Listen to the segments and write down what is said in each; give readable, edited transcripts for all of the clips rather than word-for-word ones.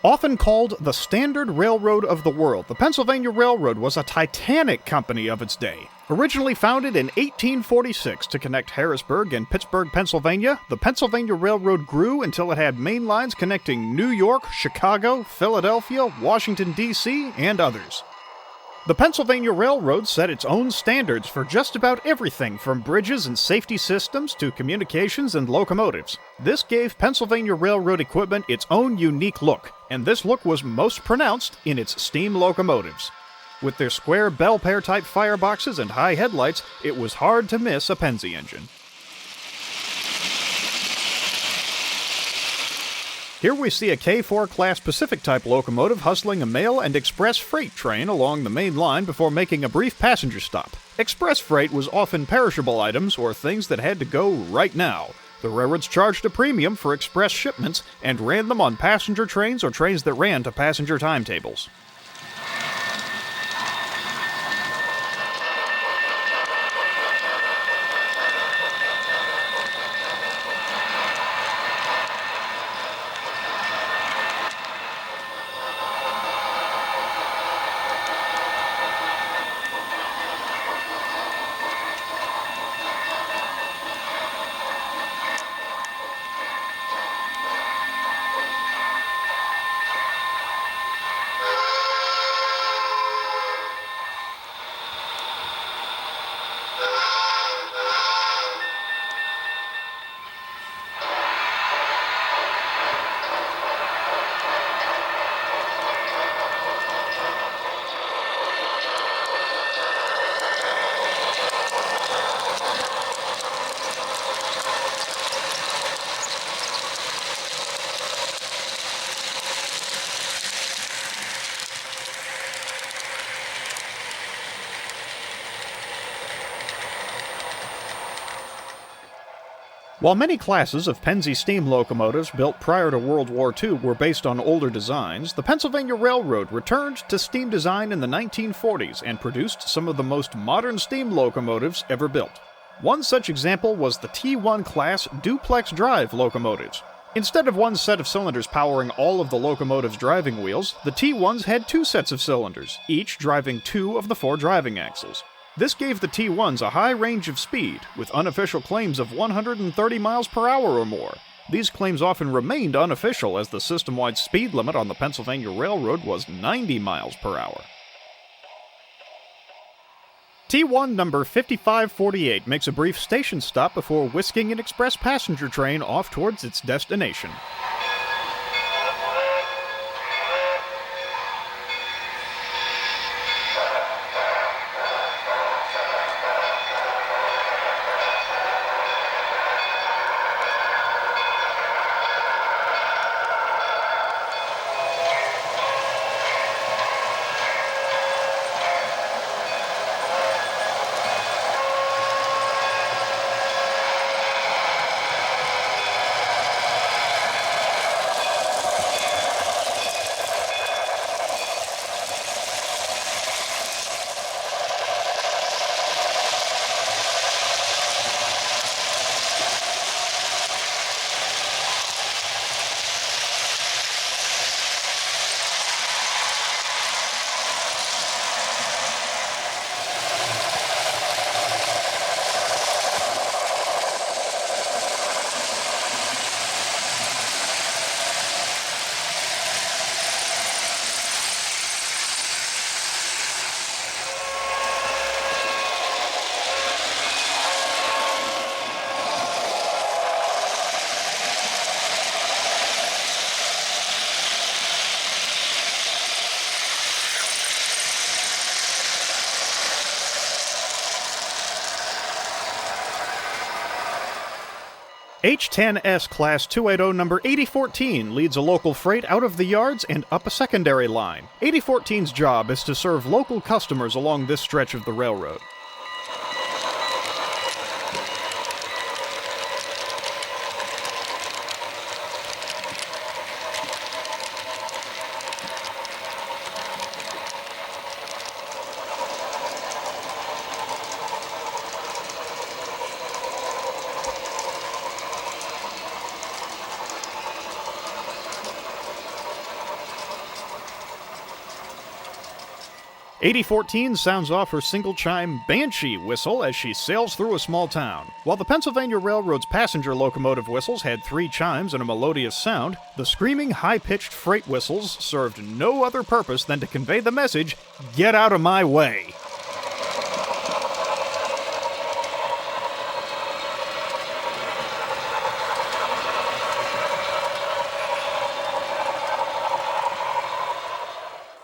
Often called the standard railroad of the world, the Pennsylvania Railroad was a titanic company of its day. Originally founded in 1846 to connect Harrisburg and Pittsburgh, Pennsylvania, the Pennsylvania Railroad grew until it had main lines connecting New York, Chicago, Philadelphia, Washington, D.C., and others. The Pennsylvania Railroad set its own standards for just about everything from bridges and safety systems to communications and locomotives. This gave Pennsylvania Railroad equipment its own unique look, and this look was most pronounced in its steam locomotives. With their square bell-pair-type fireboxes and high headlights, it was hard to miss a Pennsy engine. Here we see a K4 class Pacific-type locomotive hustling a mail and express freight train along the main line before making a brief passenger stop. Express freight was often perishable items or things that had to go right now. The railroads charged a premium for express shipments and ran them on passenger trains or trains that ran to passenger timetables. While many classes of Pennsy steam locomotives built prior to World War II were based on older designs, the Pennsylvania Railroad returned to steam design in the 1940s and produced some of the most modern steam locomotives ever built. One such example was the T1 class duplex drive locomotives. Instead of one set of cylinders powering all of the locomotive's driving wheels, the T1s had two sets of cylinders, each driving two of the four driving axles. This gave the T1s a high range of speed, with unofficial claims of 130 miles per hour or more. These claims often remained unofficial as the system-wide speed limit on the Pennsylvania Railroad was 90 miles per hour. T1 number 5548 makes a brief station stop before whisking an express passenger train off towards its destination. H10S Class 280 number 8014 leads a local freight out of the yards and up a secondary line. 8014's job is to serve local customers along this stretch of the railroad. 8014 sounds off her single-chime Banshee whistle as she sails through a small town. While the Pennsylvania Railroad's passenger locomotive whistles had 3 chimes and a melodious sound, the screaming, high-pitched freight whistles served no other purpose than to convey the message, "Get out of my way!"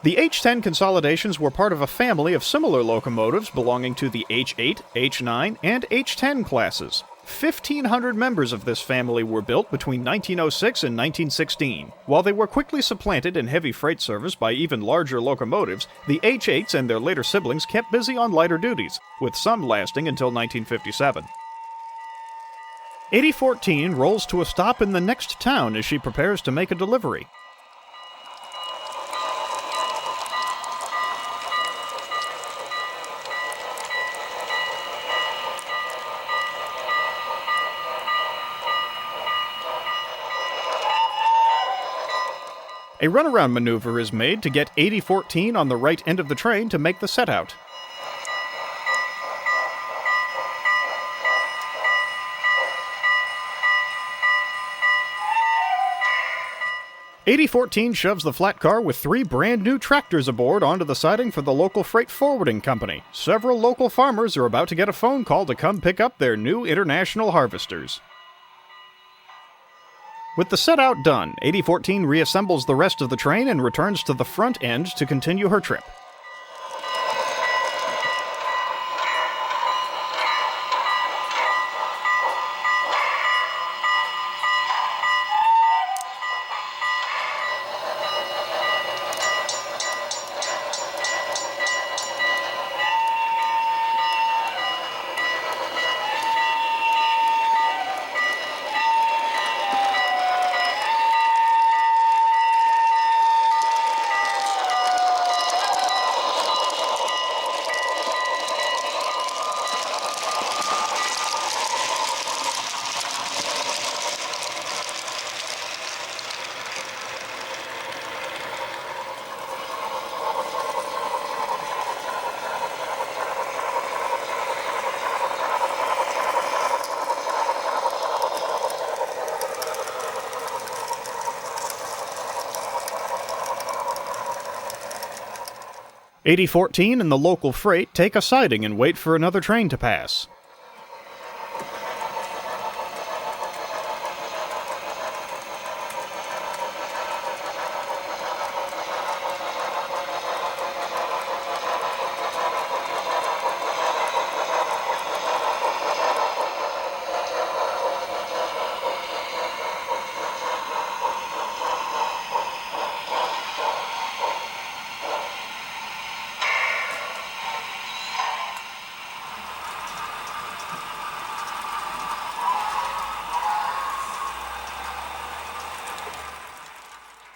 The H10 consolidations were part of a family of similar locomotives belonging to the H8, H9, and H10 classes. 1,500 members of this family were built between 1906 and 1916. While they were quickly supplanted in heavy freight service by even larger locomotives, the H8s and their later siblings kept busy on lighter duties, with some lasting until 1957. 8014 rolls to a stop in the next town as she prepares to make a delivery. A runaround maneuver is made to get 8014 on the right end of the train to make the setout. "8014 shoves the flat car with 3 brand new tractors aboard onto the siding for the local freight forwarding company. Several local farmers are about to get a phone call to come pick up their new international harvesters. With the set-out done, 8014 reassembles the rest of the train and returns to the front end to continue her trip. "8014 and the local freight take a siding and wait for another train to pass.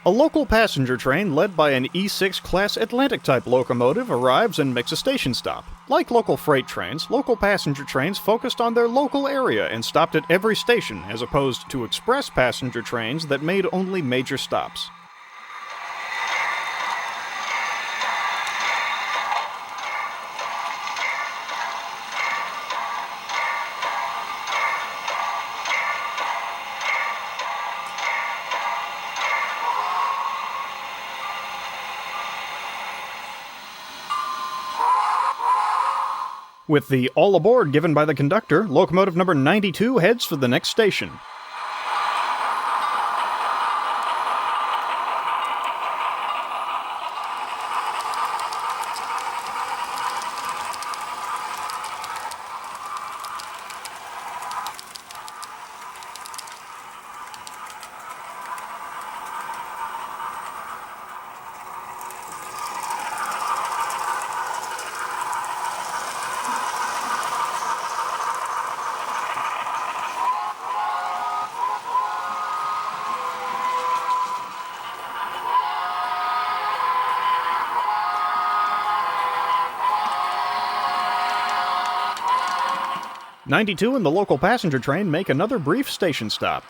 A local passenger train led by an E6 class Atlantic-type locomotive arrives and makes a station stop. Like local freight trains, local passenger trains focused on their local area and stopped at every station, as opposed to express passenger trains that made only major stops. With the all aboard given by the conductor, locomotive number 92 heads for the next station. '92 and the local passenger train make another brief station stop.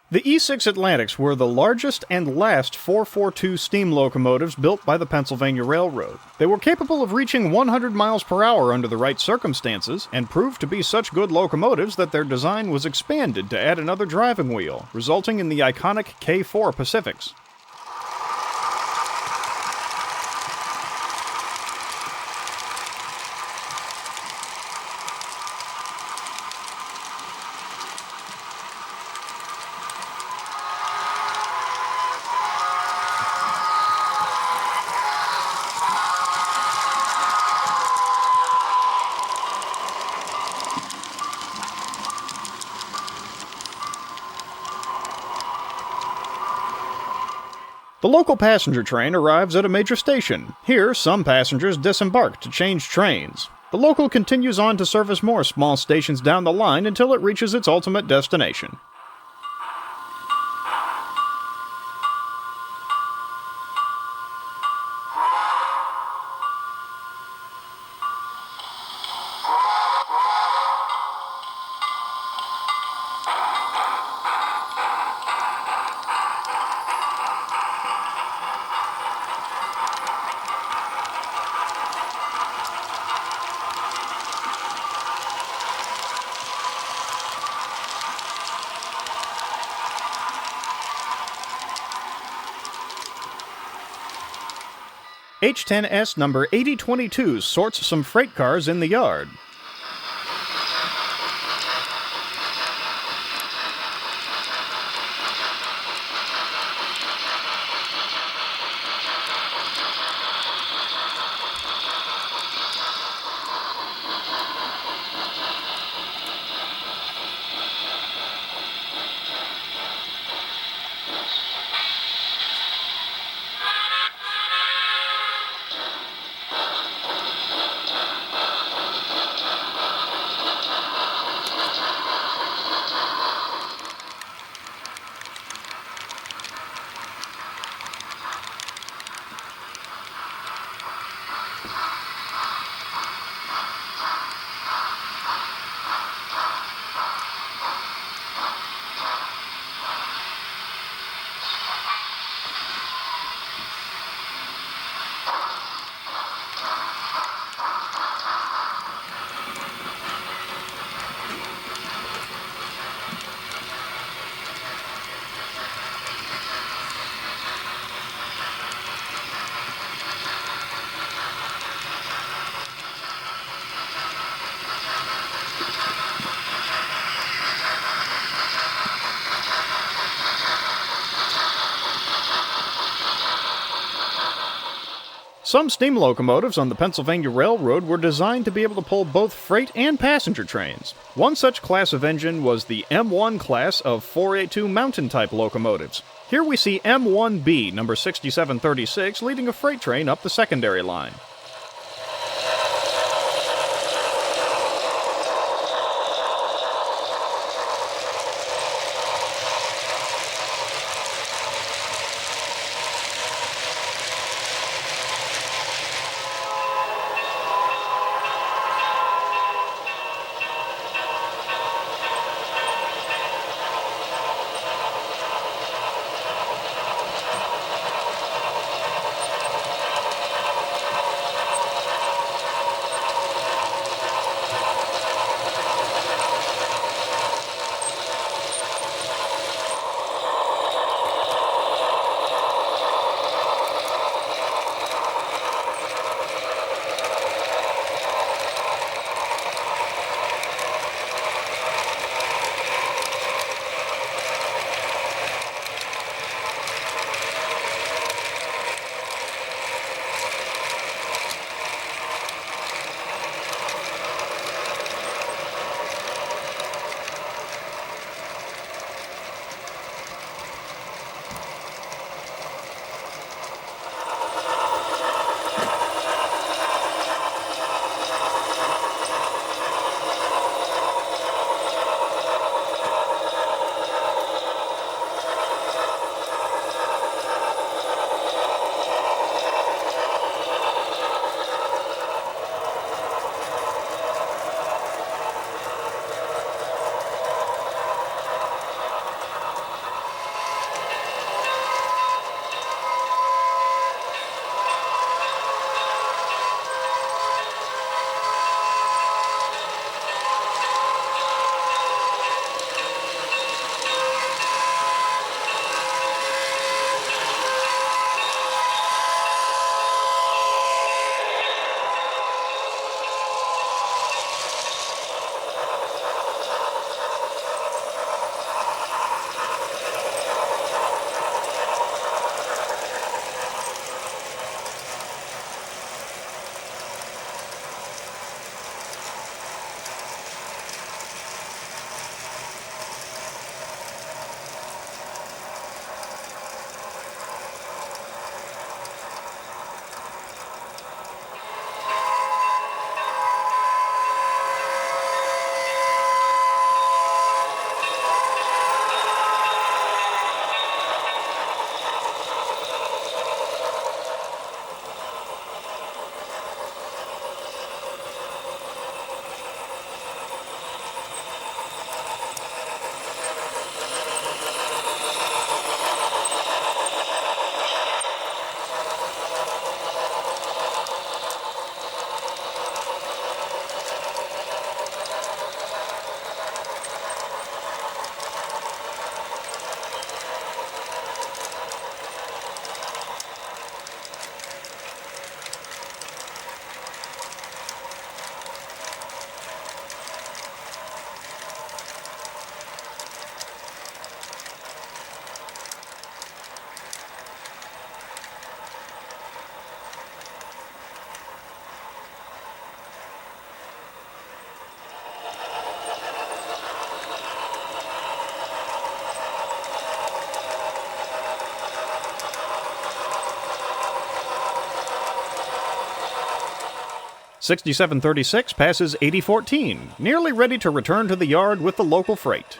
The E6 Atlantics were the largest and last 442 steam locomotives built by the Pennsylvania Railroad. They were capable of reaching 100 miles per hour under the right circumstances, and proved to be such good locomotives that their design was expanded to add another driving wheel, resulting in the iconic K4 Pacifics. The local passenger train arrives at a major station. Here, some passengers disembark to change trains. The local continues on to service more small stations down the line until it reaches its ultimate destination. H10S number 8022 sorts some freight cars in the yard. Some steam locomotives on the Pennsylvania Railroad were designed to be able to pull both freight and passenger trains. One such class of engine was the M1 class of 482 mountain-type locomotives. Here we see M1B, number 6736, leading a freight train up the secondary line. 6736 passes 8014, nearly ready to return to the yard with the local freight.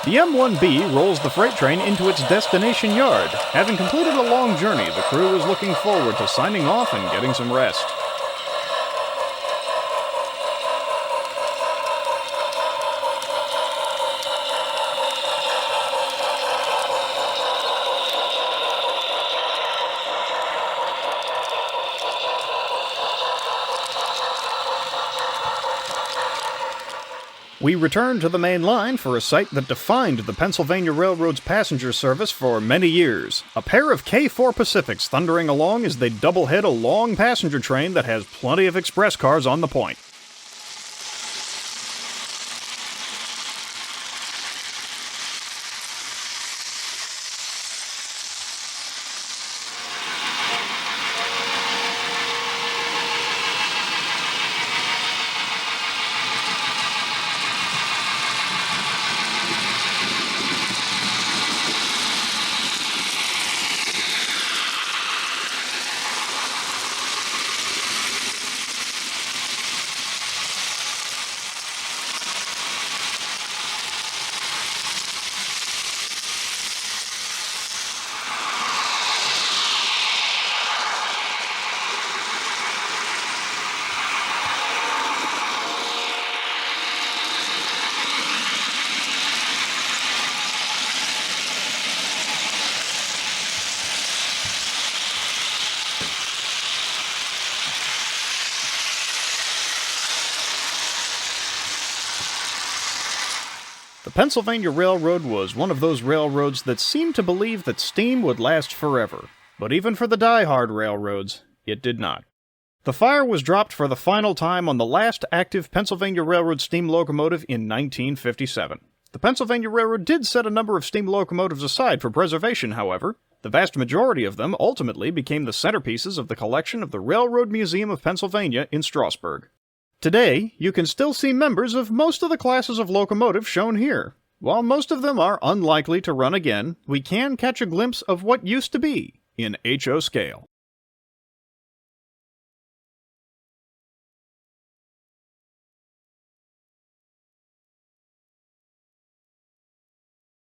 The M1B rolls the freight train into its destination yard. Having completed a long journey, the crew is looking forward to signing off and getting some rest. We return to the main line for a sight that defined the Pennsylvania Railroad's passenger service for many years. A pair of K4 Pacifics thundering along as they double-head a long passenger train that has plenty of express cars on the point. The Pennsylvania Railroad was one of those railroads that seemed to believe that steam would last forever. But even for the die-hard railroads, it did not. The fire was dropped for the final time on the last active Pennsylvania Railroad steam locomotive in 1957. The Pennsylvania Railroad did set a number of steam locomotives aside for preservation, however. The vast majority of them ultimately became the centerpieces of the collection of the Railroad Museum of Pennsylvania in Strasburg. Today, you can still see members of most of the classes of locomotive shown here. While most of them are unlikely to run again, we can catch a glimpse of what used to be in HO scale.